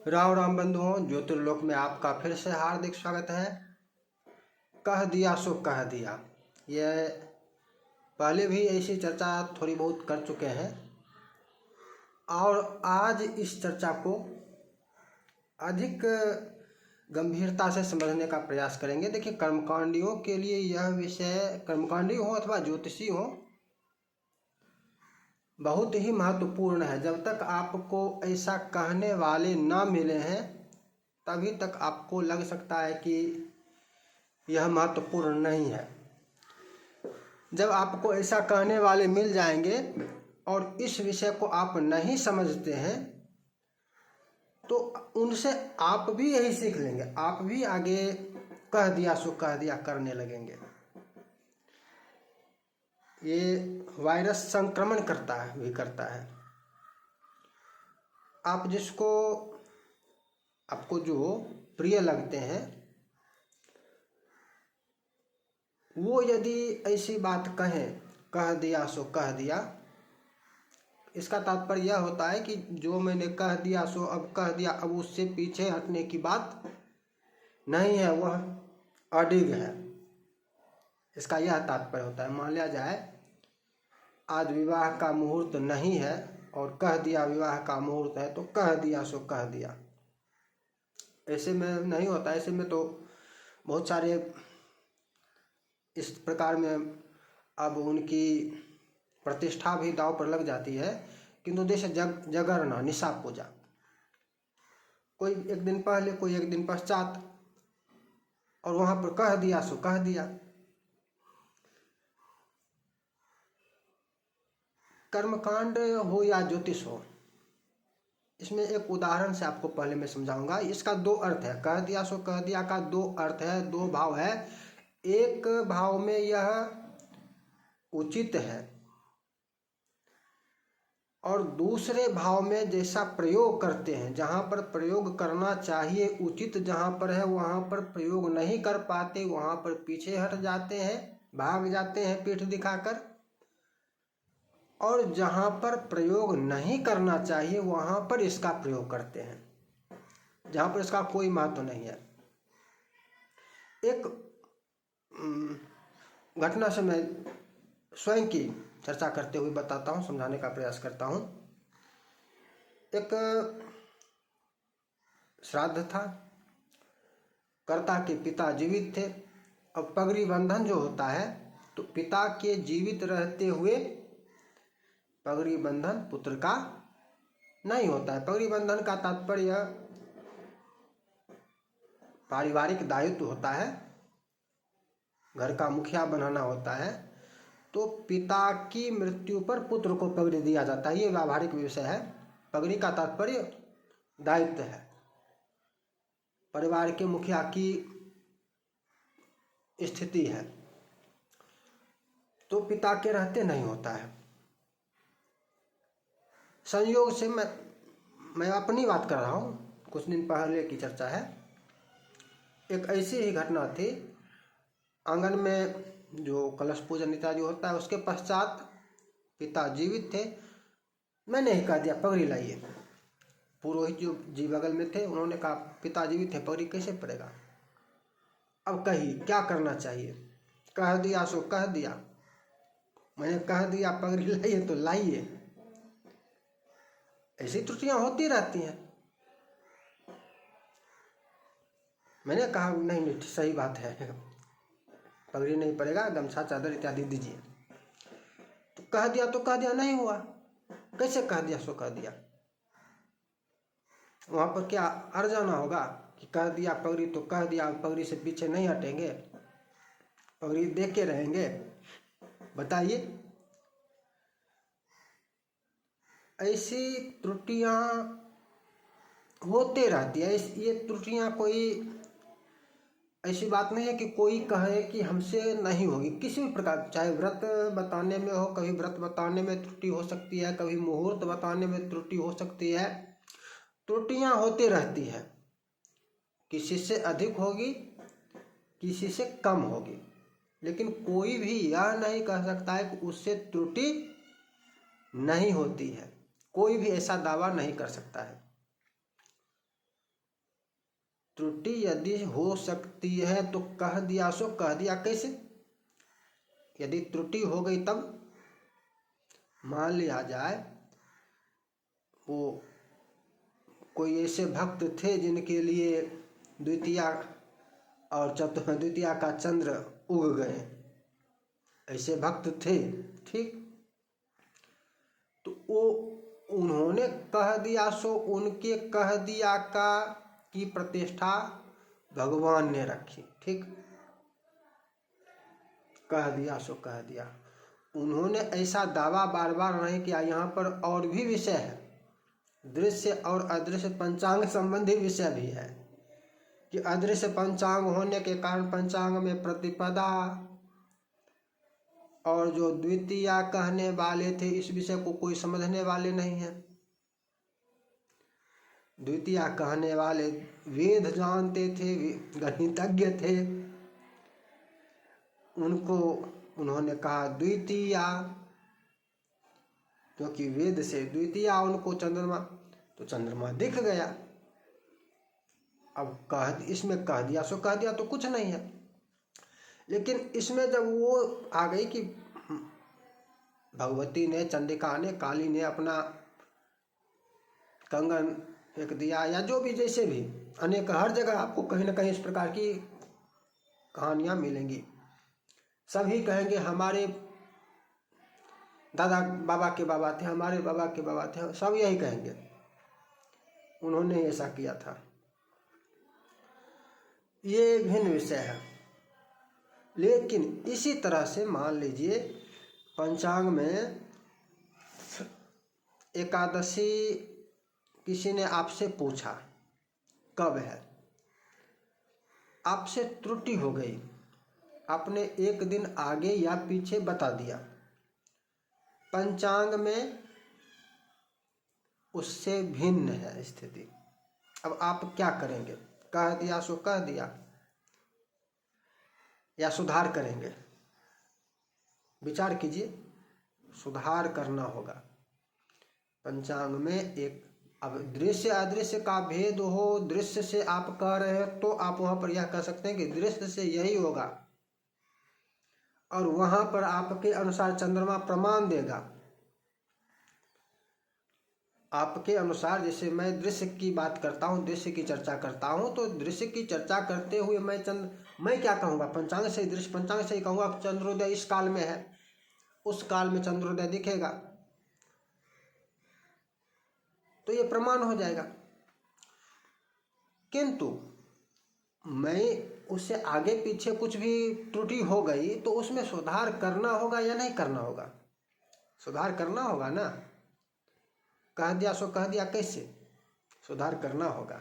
राम राम बंधुओं, ज्योतिर्लोक में आपका फिर से हार्दिक स्वागत है। कह दिया सो कह दिया, यह पहले भी ऐसी चर्चा थोड़ी बहुत कर चुके हैं और आज इस चर्चा को अधिक गंभीरता से समझने का प्रयास करेंगे। देखिए, कर्मकांडियों के लिए यह विषय, कर्मकांडी हो अथवा ज्योतिषी हो, बहुत ही महत्वपूर्ण है। जब तक आपको ऐसा कहने वाले ना मिले हैं तभी तक आपको लग सकता है कि यह महत्वपूर्ण नहीं है। जब आपको ऐसा कहने वाले मिल जाएंगे और इस विषय को आप नहीं समझते हैं तो उनसे आप भी यही सीख लेंगे, आप भी आगे कह दिया सो कह दिया करने लगेंगे। ये वायरस संक्रमण करता है। आप जिसको आपको जो प्रिय लगते हैं वो यदि ऐसी बात कहें, कह दिया सो कह दिया, इसका तात्पर्य यह होता है कि जो मैंने कह दिया सो अब कह दिया, अब उससे पीछे हटने की बात नहीं है, वह अडिग है। इसका यह तात्पर्य होता है। मान लिया जाए आज विवाह का मुहूर्त नहीं है और कह दिया विवाह का मुहूर्त है, तो कह दिया सो कह दिया। ऐसे में नहीं होता। ऐसे में तो बहुत सारे इस प्रकार में अब उनकी प्रतिष्ठा भी दांव पर लग जाती है। किंतु जैसे जगरना, निशा पूजा, कोई एक दिन पहले कोई एक दिन पश्चात, और वहां पर कह दिया सो कह दिया। कर्मकांड हो या ज्योतिष हो, इसमें एक उदाहरण से आपको पहले मैं समझाऊंगा। इसका दो अर्थ है। कह दिया सो कह दिया का दो अर्थ है, दो भाव है। एक भाव में यह उचित है और दूसरे भाव में जैसा प्रयोग करते हैं, जहां पर प्रयोग करना चाहिए उचित जहां पर है, वहां पर प्रयोग नहीं कर पाते, वहां पर पीछे हट जाते हैं, भाग जाते हैं पीठ दिखाकर। और जहां पर प्रयोग नहीं करना चाहिए वहां पर इसका प्रयोग करते हैं, जहां पर इसका कोई महत्व नहीं है। एक घटना से मैं स्वयं की चर्चा करते हुए बताता हूं, समझाने का प्रयास करता हूं। एक श्राद्ध था, कर्ता के पिता जीवित थे। अब पगड़ी बंधन जो होता है, तो पिता के जीवित रहते हुए पगड़ी बंधन पुत्र का नहीं होता है। पगड़ी बंधन का तात्पर्य पारिवारिक दायित्व होता है, घर का मुखिया बनाना होता है। तो पिता की मृत्यु पर पुत्र को पगड़ी दिया जाता है, ये व्यावहारिक विषय है। पगड़ी का तात्पर्य दायित्व है, परिवार के मुखिया की स्थिति है। तो पिता के रहते नहीं होता है। संयोग से मैं अपनी बात कर रहा हूँ, कुछ दिन पहले की चर्चा है। एक ऐसी ही घटना थी। आंगन में जो कलश पूजन इत्यादि होता है, उसके पश्चात पिता जीवित थे। मैंने ही कह दिया पगड़ी लाइए। पुरोहित जो जी बगल में थे उन्होंने कहा पिता जीवित थे, पगड़ी कैसे पड़ेगा। अब कही क्या करना चाहिए। कह दिया सो कह दिया। मैंने कह दिया पगड़ी लाइए तो लाइए। ऐसी त्रुटियां होती रहती हैं। मैंने कहा नहीं सही बात है, पगड़ी नहीं पड़ेगा, गमछा चादर इत्यादि दीजिए। तो कह दिया नहीं हुआ। कैसे कह दिया सो कह दिया। वहां पर क्या अड़ जाना होगा कि कह दिया पगड़ी तो कह दिया, पगड़ी से पीछे नहीं हटेंगे, पगड़ी देख के रहेंगे। बताइए। ऐसी त्रुटियां होते रहती है। ये त्रुटियां कोई ऐसी बात नहीं है कि कोई कहे कि हमसे नहीं होगी। किसी भी प्रकार, चाहे व्रत बताने में हो, कभी व्रत बताने में त्रुटि हो सकती है, कभी मुहूर्त बताने में त्रुटि हो सकती है। त्रुटियां होती रहती है, किसी से अधिक होगी, किसी से कम होगी, लेकिन कोई भी यह नहीं कह सकता है कि उससे त्रुटि नहीं होती है। कोई भी ऐसा दावा नहीं कर सकता है। त्रुटि यदि हो सकती है तो कह दिया सो कह दिया कैसे? यदि त्रुटि हो गई तब मान लिया जाए वो कोई ऐसे भक्त थे जिनके लिए द्वितीया और द्वितीया का चंद्र उग गए, ऐसे भक्त थे, ठीक, तो वो उन्होंने कह दिया सो उनके कह दिया का की प्रतिष्ठा भगवान ने रखी, ठीक, कह दिया सो कह दिया। उन्होंने ऐसा दावा बार बार नहीं किया। यहाँ पर और भी विषय है, दृश्य और अदृश्य पंचांग संबंधी विषय भी है कि अदृश्य पंचांग होने के कारण पंचांग में प्रतिपदा और जो द्वितीया कहने वाले थे इस विषय को कोई समझने वाले नहीं है। द्वितीया कहने वाले वेद जानते थे, गणितज्ञ थे, उनको उन्होंने कहा द्वितीया, क्योंकि वेद से द्वितीया उनको चंद्रमा, तो चंद्रमा दिख गया। अब इसमें कह दिया सो कह दिया तो कुछ नहीं है, लेकिन इसमें जब वो आ गई कि भगवती ने, चंडिका ने, काली ने अपना कंगन फेंक दिया या जो भी, जैसे भी अनेक, हर जगह आपको कहीं ना कहीं इस प्रकार की कहानियां मिलेंगी। सभी कहेंगे हमारे दादा बाबा के बाबा थे, हमारे बाबा के बाबा थे, सब यही कहेंगे उन्होंने ऐसा किया था। ये भिन्न विषय है। लेकिन इसी तरह से मान लीजिए पंचांग में एकादशी किसी ने आपसे पूछा कब है, आपसे त्रुटि हो गई, आपने एक दिन आगे या पीछे बता दिया, पंचांग में उससे भिन्न है स्थिति। अब आप क्या करेंगे? कह दिया सो कह दिया या सुधार करेंगे? विचार कीजिए, सुधार करना होगा। पंचांग में एक, अब दृश्य अदृश्य का भेद हो, दृश्य से आप कह रहे हैं तो आप वहां पर यह कह सकते हैं कि दृश्य से यही होगा, और वहां पर आपके अनुसार चंद्रमा प्रमाण देगा। आपके अनुसार, जैसे मैं दृश्य की बात करता हूँ, दृश्य की चर्चा करता हूँ, तो दृश्य की चर्चा करते हुए मैं क्या कहूँगा? पंचांग से, दृश्य पंचांग से ही कहूँगा चंद्रोदय इस काल में है, उस काल में चंद्रोदय दिखेगा, तो ये प्रमाण हो जाएगा। किंतु मैं उससे आगे पीछे कुछ भी त्रुटि हो गई तो उसमें सुधार करना होगा या नहीं करना होगा? सुधार करना होगा ना। कह दिया सो कह दिया कैसे? सुधार करना होगा।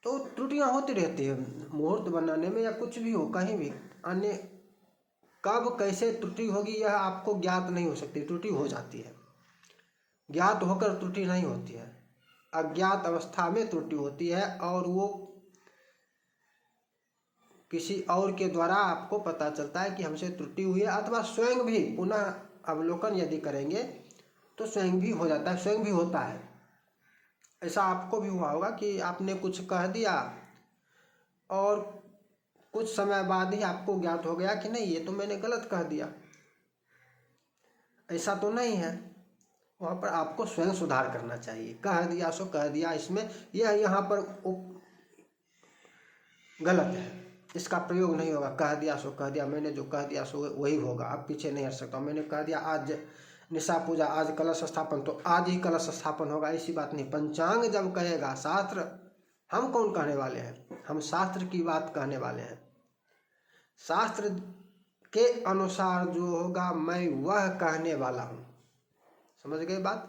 तो त्रुटियां होती रहती है मुहूर्त बनाने में या कुछ भी हो, कहीं भी अन्य, कब कैसे त्रुटि होगी यह आपको ज्ञात नहीं हो सकती। त्रुटि हो जाती है, ज्ञात होकर त्रुटि नहीं होती है, अज्ञात अवस्था में त्रुटि होती है, और वो किसी और के द्वारा आपको पता चलता है कि हमसे त्रुटि हुई है, अथवा स्वयं भी पुनः अवलोकन यदि करेंगे तो स्वयं भी हो जाता है, स्वयं भी होता है। ऐसा आपको भी हुआ होगा कि आपने कुछ कह दिया और कुछ समय बाद ही आपको ज्ञात हो गया कि नहीं, ये तो मैंने गलत कह दिया। ऐसा तो नहीं है, वहाँ पर आपको स्वयं सुधार करना चाहिए। कह दिया सो कह दिया, इसमें यह यहाँ पर गलत है, इसका प्रयोग नहीं होगा। कह दिया सो कह दिया, मैंने जो कह दिया सो वही होगा, अब पीछे नहीं हट सकता। मैंने कह दिया आज निशा पूजा, आज कलश स्थापन, तो आज ही कलश स्थापन होगा, ऐसी बात नहीं। पंचांग जब कहेगा, शास्त्र, हम कौन कहने वाले हैं? हम शास्त्र की बात कहने वाले हैं। शास्त्र के अनुसार जो होगा मैं वह कहने वाला हूँ। समझ गए बात?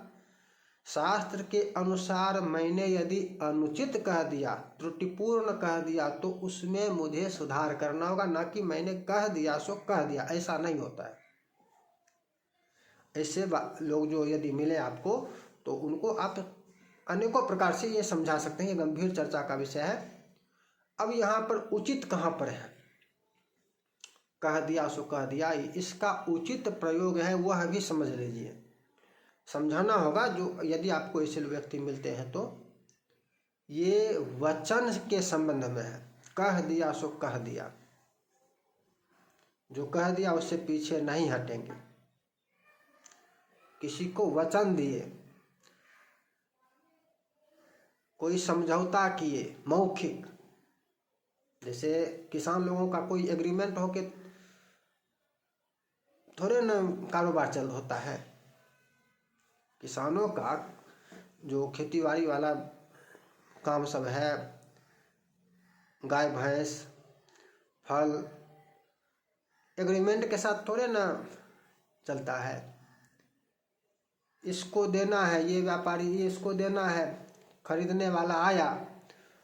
शास्त्र के अनुसार मैंने यदि अनुचित कह दिया, त्रुटिपूर्ण कह दिया, तो उसमें मुझे सुधार करना होगा, ना कि मैंने कह दिया सो कह दिया। ऐसा नहीं होता है। ऐसे लोग जो यदि मिले आपको तो उनको आप अनेकों प्रकार से ये समझा सकते हैं। ये गंभीर चर्चा का विषय है। अब यहाँ पर उचित कहाँ पर है? कह दिया सो कह दिया, इसका उचित प्रयोग है वह भी समझ लीजिए, समझाना होगा। जो यदि आपको ऐसे व्यक्ति मिलते हैं तो ये वचन के संबंध में है। कह दिया सो कह दिया, जो कह दिया उससे पीछे नहीं हटेंगे। किसी को वचन दिए, कोई समझौता किए मौखिक, जैसे किसान लोगों का कोई एग्रीमेंट हो के थोड़े न कारोबार चल होता है। किसानों का जो खेतीबाड़ी वाला काम सब है, गाय भैंस फल, एग्रीमेंट के साथ थोड़े ना चलता है। इसको देना है, ये व्यापारी ये इसको देना है, खरीदने वाला आया,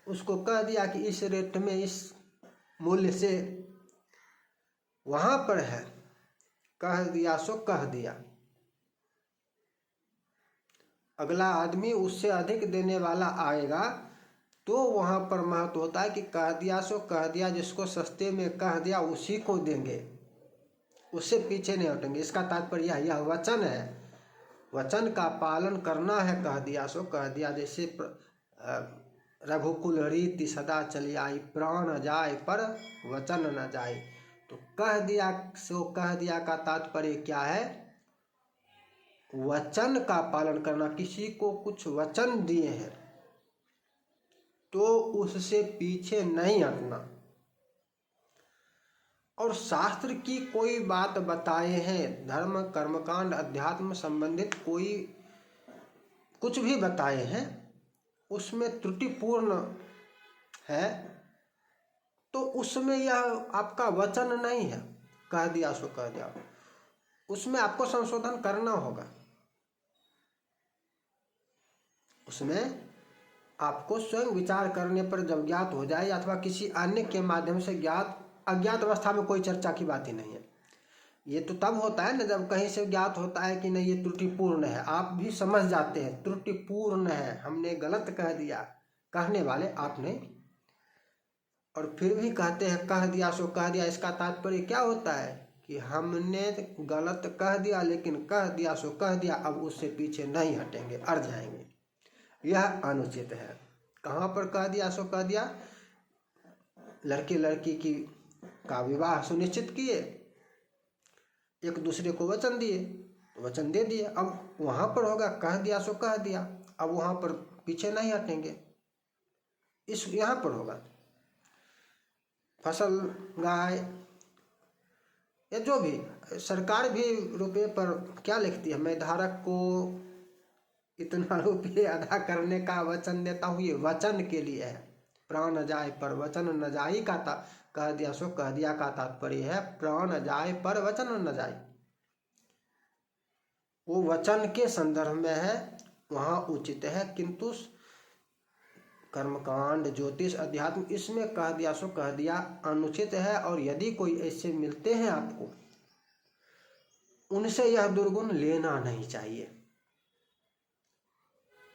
उसको कह दिया कि इस रेट में इस मूल्य से, वहाँ पर है कह दिया सो कह दिया। अगला आदमी उससे अधिक देने वाला आएगा तो वहाँ पर महत्व होता है कि कह दिया सो कह दिया। जिसको सस्ते में कह दिया उसी को देंगे, उससे पीछे नहीं हटेंगे। इसका तात्पर्य यह वचन है, वचन का पालन करना है। कह दिया सो कह दिया। जैसे रघुकुल रीति सदा चली आई, प्राण जाए पर वचन न जाए। तो कह दिया सो कह दिया का तात्पर्य क्या है? वचन का पालन करना। किसी को कुछ वचन दिए हैं तो उससे पीछे नहीं हटना। और शास्त्र की कोई बात बताए हैं, धर्म कर्मकांड अध्यात्म संबंधित कोई कुछ भी बताए हैं, उसमें त्रुटिपूर्ण है तो उसमें यह आपका वचन नहीं है। कह दिया सो कह दिया, उसमें आपको संशोधन करना होगा। उसमें आपको स्वयं विचार करने पर जब ज्ञात हो जाए, अथवा किसी अन्य के माध्यम से ज्ञात, अज्ञात अवस्था में कोई चर्चा की बात ही नहीं है। ये तो तब होता है ना जब कहीं से ज्ञात होता है कि नहीं ये त्रुटिपूर्ण है। आप भी समझ जाते हैं त्रुटिपूर्ण है, हमने गलत कह दिया, कहने वाले आपने, और फिर भी कहते हैं कह दिया सो कह दिया। इसका तात्पर्य क्या होता है कि हमने गलत कह दिया, लेकिन कह दिया सो कह दिया, अब उससे पीछे नहीं हटेंगे, अड़ जाएंगे। यह अनुचित है। कहाँ पर कह दिया सो कह दिया? लड़के लड़की की का विवाह सुनिश्चित किए, एक दूसरे को वचन दिए, वचन दे दिए, अब वहाँ पर होगा कह दिया सो कह दिया, अब वहाँ पर पीछे नहीं हटेंगे। इस यहाँ पर होगा फसल, गाय या जो भी, सरकार भी रुपये पर क्या लिखती है? मैं धारक को इतना रुपये अदा करने का वचन देता हूँ। ये वचन के लिए है। प्राण जाए पर वचन न जाई का कह दिया सो कह दिया का तात्पर्य है प्राण जाए पर वचन न जाए। वो वचन के संदर्भ में है, वहाँ उचित है। किंतु कर्मकांड, ज्योतिष, अध्यात्म, इसमें कह दिया सो कह दिया अनुचित है। और यदि कोई ऐसे मिलते हैं आपको, उनसे यह दुर्गुण लेना नहीं चाहिए।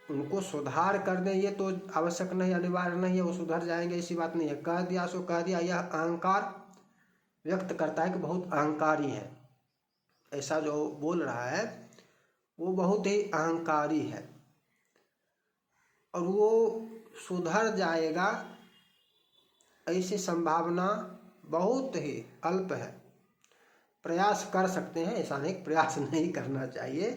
उनको सुधार कर दें ये तो आवश्यक नहीं, अनिवार्य नहीं है, वो सुधर जाएंगे, ऐसी बात नहीं है। कह दिया सो कह दिया यह अहंकार व्यक्त करता है कि बहुत अहंकारी है। ऐसा जो बोल रहा है वो बहुत ही अहंकारी है, और वो सुधर जाएगा ऐसी संभावना बहुत ही अल्प है। प्रयास कर सकते हैं, ऐसा नहीं प्रयास नहीं करना चाहिए,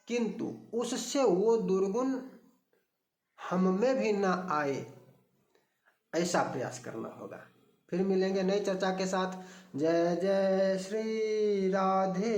किंतु उससे वो दुर्गुण हम में भी ना आए ऐसा प्रयास करना होगा। फिर मिलेंगे नई चर्चा के साथ। जय जय श्री राधे।